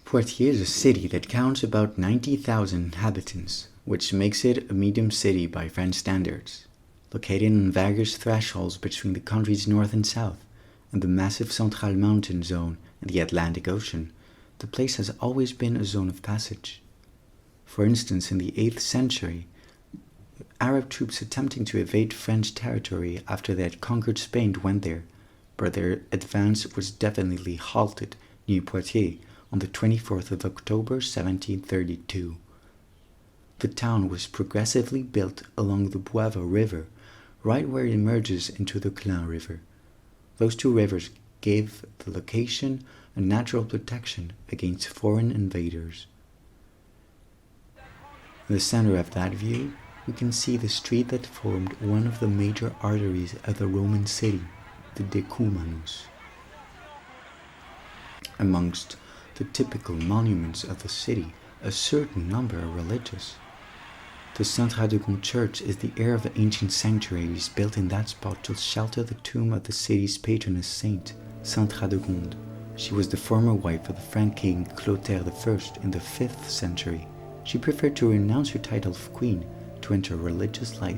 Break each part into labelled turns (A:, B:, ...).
A: Poitiers is a city that counts about 90,000 inhabitants, which makes it a medium city by French standards. Located on various thresholds between the country's north and south, and the massive Central Mountain zone and the Atlantic Ocean, the place has always been a zone of passage. For instance, in the 8th century, Arab troops attempting to evade French territory after they had conquered Spain went there, but their advance was definitely halted near Poitiers on the 24th of October 1732. The town was progressively built along the Boive River, right where it emerges into the Clain River. Those two rivers gave the location a natural protection against foreign invaders. In the center of that view, we can see the street that formed one of the major arteries of the Roman city, the Decumanus. Amongst the typical monuments of the city, a certain number are religious. The Saint-Radegonde church is the heir of the ancient sanctuaries built in that spot to shelter the tomb of the city's patroness saint, Sainte Radegonde. She was the former wife of the Frank king Clotaire I in the 5th century. She preferred to renounce her title of queen to enter religious life.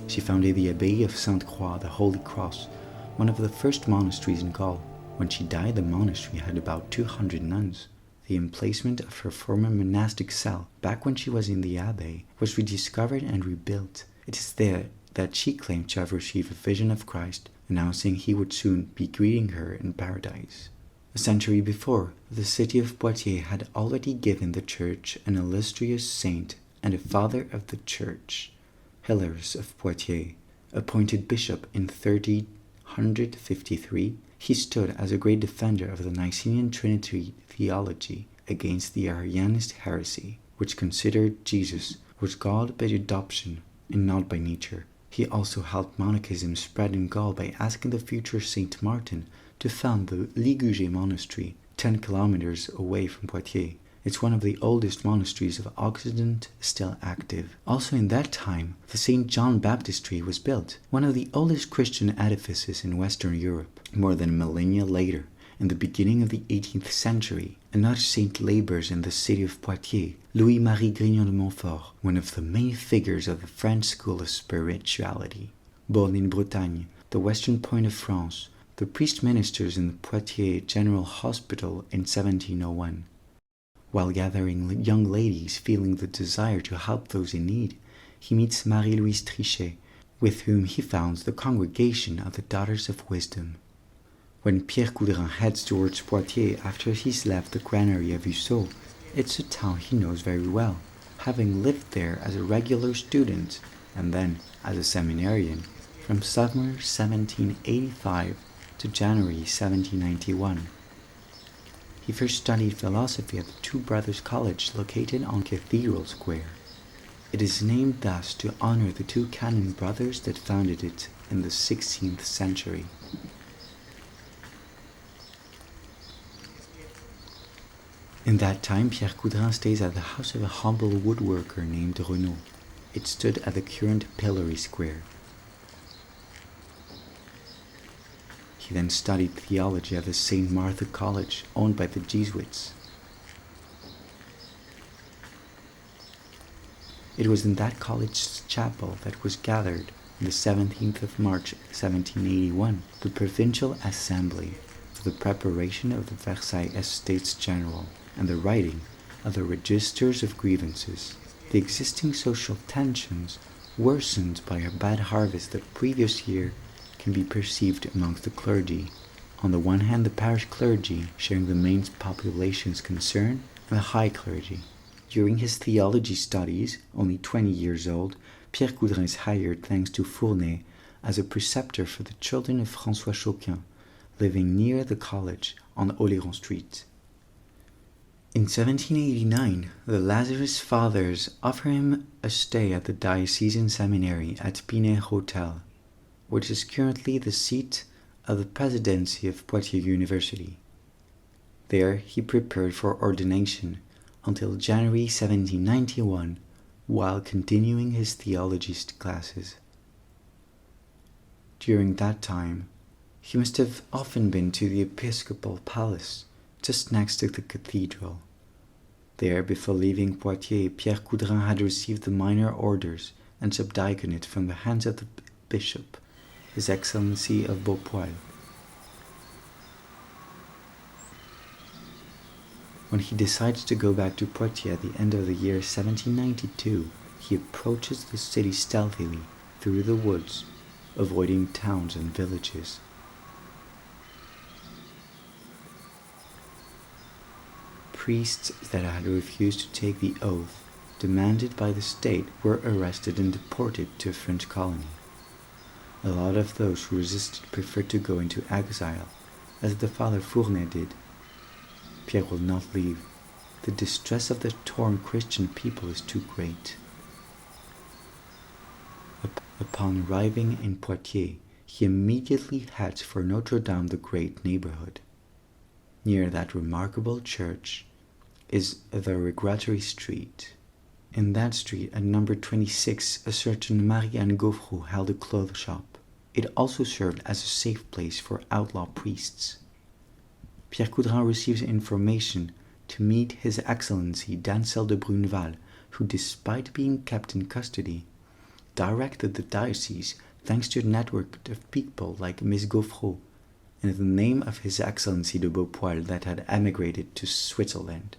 A: She founded the Abbey of Sainte-Croix, the Holy Cross, one of the first monasteries in Gaul. When she died, the monastery had about 200 nuns. The emplacement of her former monastic cell, back when she was in the abbey, was rediscovered and rebuilt. It is there that she claimed to have received a vision of Christ, announcing he would soon be greeting her in paradise. A century before, the city of Poitiers had already given the church an illustrious saint and a father of the church, Hilarius of Poitiers. Appointed bishop in 1353, he stood as a great defender of the Nicene Trinity theology against the Arianist heresy, which considered Jesus was God by adoption and not by nature. He also helped monacism spread in Gaul by asking the future Saint Martin to found the Ligugé monastery, 10 kilometers away from Poitiers. It's one of the oldest monasteries of Occident still active. Also in that time, the St. John Baptistry was built, one of the oldest Christian edifices in Western Europe. More than a millennia later, in the beginning of the 18th century, another saint labors in the city of Poitiers, Louis-Marie Grignon de Montfort, one of the main figures of the French school of spirituality. Born in Bretagne, the western point of France, the priest ministers in the Poitiers General Hospital in 1701. While gathering young ladies feeling the desire to help those in need, he meets Marie-Louise Trichet, with whom he founds the Congregation of the Daughters of Wisdom. When Pierre Coudrin heads towards Poitiers after he's left the granary of Usseau, it's a town he knows very well, having lived there as a regular student and then as a seminarian from summer 1785 to January 1791. He first studied philosophy at the Two Brothers College located on Cathedral Square. It is named thus to honor the two canon brothers that founded it in the 16th century. In that time, Pierre Coudrin stays at the house of a humble woodworker named Renaud. It stood at the current Pillory Square. He then studied theology at the St. Martha College, owned by the Jesuits. It was in that college's chapel that was gathered on the 17th of March 1781, the Provincial Assembly, for the preparation of the Versailles Estates General and the writing of the Registers of Grievances. The existing social tensions, worsened by a bad harvest the previous year, can be perceived amongst the clergy. On the one hand, the parish clergy, sharing the main population's concern, and the high clergy. During his theology studies, only 20 years old, Pierre Coudrin is hired thanks to Fournay as a preceptor for the children of François Chauquin, living near the college on Oléron Street. In 1789, the Lazarus Fathers offer him a stay at the diocesan seminary at Pinet Hotel, which is currently the seat of the presidency of Poitiers University. There he prepared for ordination until January 1791, while continuing his theology classes. During that time, he must have often been to the episcopal palace, just next to the cathedral, There, before leaving Poitiers, Pierre Coudrin had received the minor orders and subdiaconate from the hands of the bishop, His Excellency of Beaupoil. When he decides to go back to Poitiers at the end of the year 1792, he approaches the city stealthily through the woods, avoiding towns and villages. Priests that had refused to take the oath demanded by the state were arrested and deported to a French colony. A lot of those who resisted preferred to go into exile, as the Father Fournet did. Pierre will not leave. The distress of the torn Christian people is too great. Upon arriving in Poitiers, he immediately heads for Notre Dame the Great neighborhood. Near that remarkable church is the Regretterie Street. In that street, at number 26, a certain Marie-Anne Gaufreau held a clothes shop. It also served as a safe place for outlaw priests. Pierre Coudrin receives information to meet His Excellency d'Ancel de Bruneval, who, despite being kept in custody, directed the diocese thanks to a network of people like Miss Gaufreau, in the name of His Excellency de Beaupoil that had emigrated to Switzerland.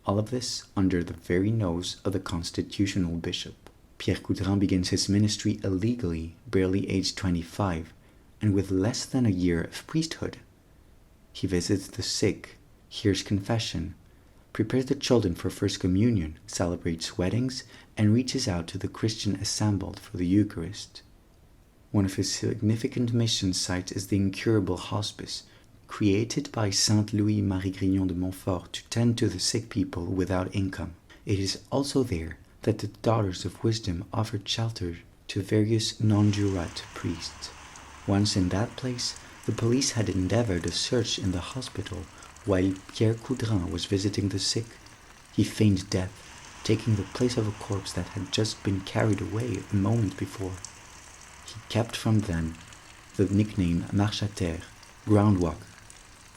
A: All of this under the very nose of the constitutional bishop. Pierre Coudrin begins his ministry illegally, barely aged 25, and with less than a year of priesthood. He visits the sick, hears confession, prepares the children for First Communion, celebrates weddings, and reaches out to the Christian assembled for the Eucharist. One of his significant mission sites is the Incurable Hospice, created by Saint Louis-Marie Grignon de Montfort to tend to the sick people without income. It is also there that the Daughters of Wisdom offered shelter to various non-jurat priests. Once in that place, the police had endeavored a search in the hospital while Pierre Coudrin was visiting the sick. He feigned death, taking the place of a corpse that had just been carried away a moment before. He kept from then the nickname Marche à terre, groundwalk,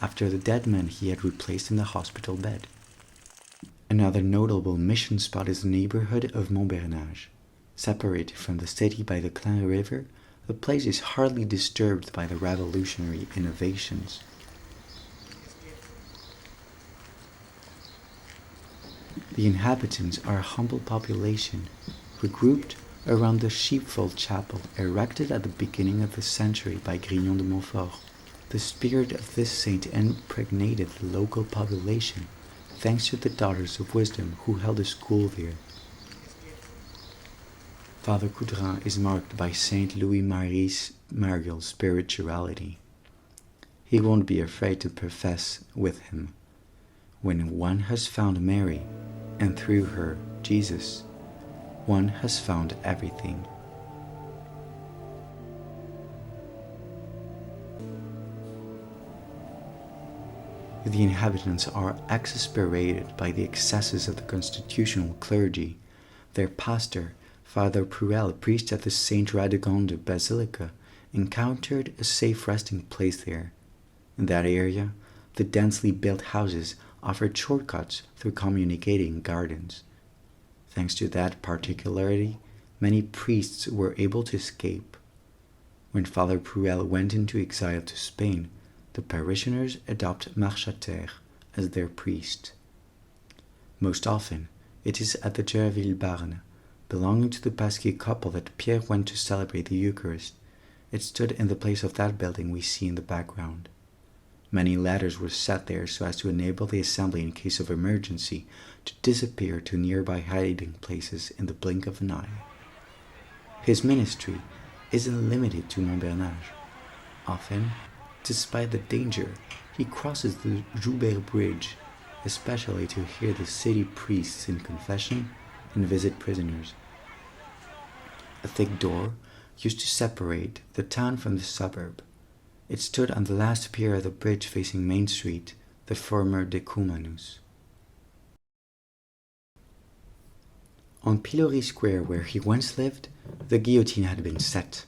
A: after the dead man he had replaced in the hospital bed. Another notable mission spot is the neighborhood of Montbernage. Separated from the city by the Clain River, the place is hardly disturbed by the revolutionary innovations. The inhabitants are a humble population, regrouped around the sheepfold chapel erected at the beginning of the century by Grignon de Montfort. The spirit of this saint impregnated the local population, thanks to the Daughters of Wisdom who held a school there. Father Coudrin is marked by Saint Louis-Marie Margil's spirituality. He won't be afraid to profess with him, when one has found Mary, and through her, Jesus, one has found everything. The inhabitants are exasperated by the excesses of the constitutional clergy. Their pastor, Father Pruel, priest at the Saint Radegonde Basilica, encountered a safe resting place there. In that area, the densely built houses offered shortcuts through communicating gardens. Thanks to that particularity, many priests were able to escape. When Father Pruel went into exile to Spain, the parishioners adopt Marche à terre as their priest. Most often, it is at the Gerville barn, belonging to the Pasquier couple, that Pierre went to celebrate the Eucharist. It stood in the place of that building we see in the background. Many ladders were set there so as to enable the assembly, in case of emergency, to disappear to nearby hiding places in the blink of an eye. His ministry isn't limited to Montbernage. Often, despite the danger, he crosses the Joubert Bridge, especially to hear the city priests in confession and visit prisoners. A thick door used to separate the town from the suburb. It stood on the last pier of the bridge facing Main Street, the former Decumanus. On Pilori Square, where he once lived, the guillotine had been set.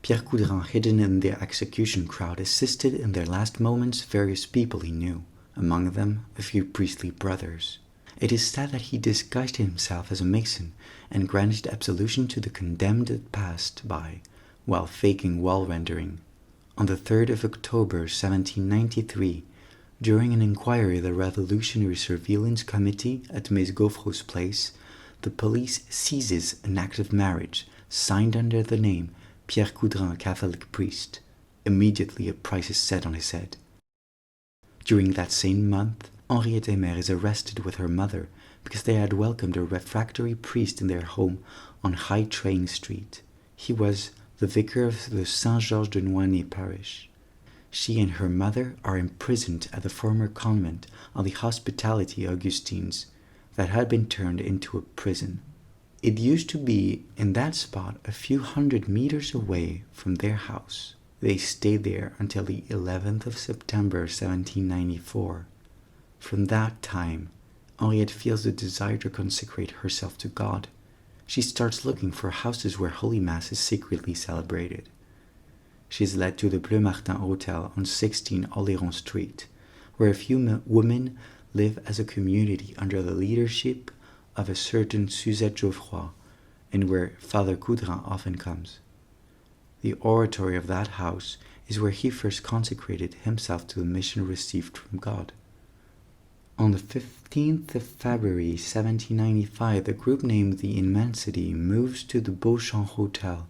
A: Pierre Coudrin, hidden in the execution crowd, assisted in their last moments various people he knew, among them a few priestly brothers. It is said that he disguised himself as a mason and granted absolution to the condemned that passed by, while faking wall rendering. On the 3rd of October 1793, during an inquiry of the Revolutionary Surveillance Committee at Mesgofro's place, the police seizes an act of marriage signed under the name Pierre Coudrin, Catholic priest. Immediately a price is set on his head. During that same month, Henriette is arrested with her mother because they had welcomed a refractory priest in their home on High Train Street. He was the vicar of the Saint-Georges de Noigny parish. She and her mother are imprisoned at the former convent of the Hospitality Augustines that had been turned into a prison. It used to be in that spot a few hundred meters away from their house. They stayed there until the 11th of September 1794. From that time, Henriette feels the desire to consecrate herself to God. She starts looking for houses where Holy Mass is secretly celebrated. She is led to the Bleu Martin Hotel on 16 Oléron Street, where a few women live as a community under the leadership of a certain Suzette Geoffroy, and where Father Coudrin often comes. The oratory of that house is where he first consecrated himself to the mission received from God. On the 15th of February 1795, the group named the Immensity moves to the Beauchamp Hotel,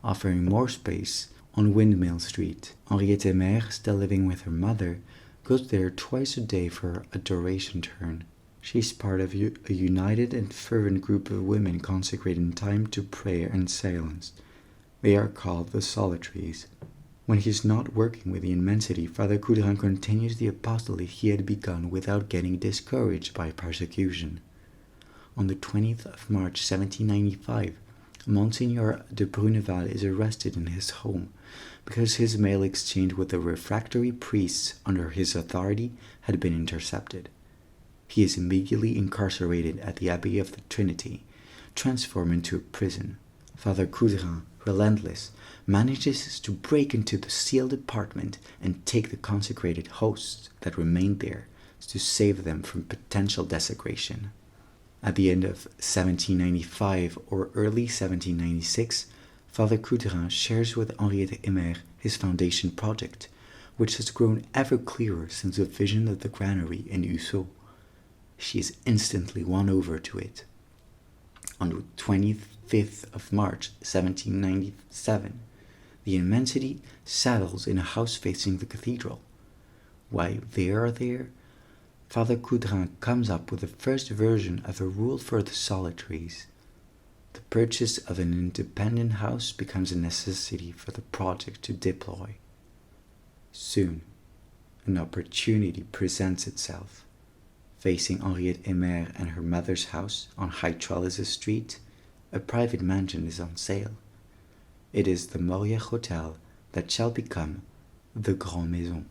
A: offering more space on Windmill Street. Henriette Mère, still living with her mother, goes there twice a day for her adoration turn. She is part of a united and fervent group of women consecrating time to prayer and silence. They are called the Solitaries. When he is not working with the Immensity, Father Coudrin continues the apostolate he had begun without getting discouraged by persecution. On the 20th of March 1795, Monsignor de Bruneval is arrested in his home because his mail exchange with the refractory priests under his authority had been intercepted. He is immediately incarcerated at the Abbey of the Trinity, transformed into a prison. Father Coudrin, relentless, manages to break into the sealed apartment and take the consecrated hosts that remained there to save them from potential desecration. At the end of 1795 or early 1796, Father Coudrin shares with Henriette Mère his foundation project, which has grown ever clearer since the vision of the granary in Husseau. She is instantly won over to it. On the 25th of March 1797, the Immensity settles in a house facing the cathedral. While they are there, Father Coudrin comes up with the first version of a rule for the Solitaries. The purchase of an independent house becomes a necessity for the project to deploy. Soon, an opportunity presents itself. Facing Henriette Mère and her mother's house on High Trellises Street, a private mansion is on sale. It is the Moria Hotel that shall become the Grand Maison.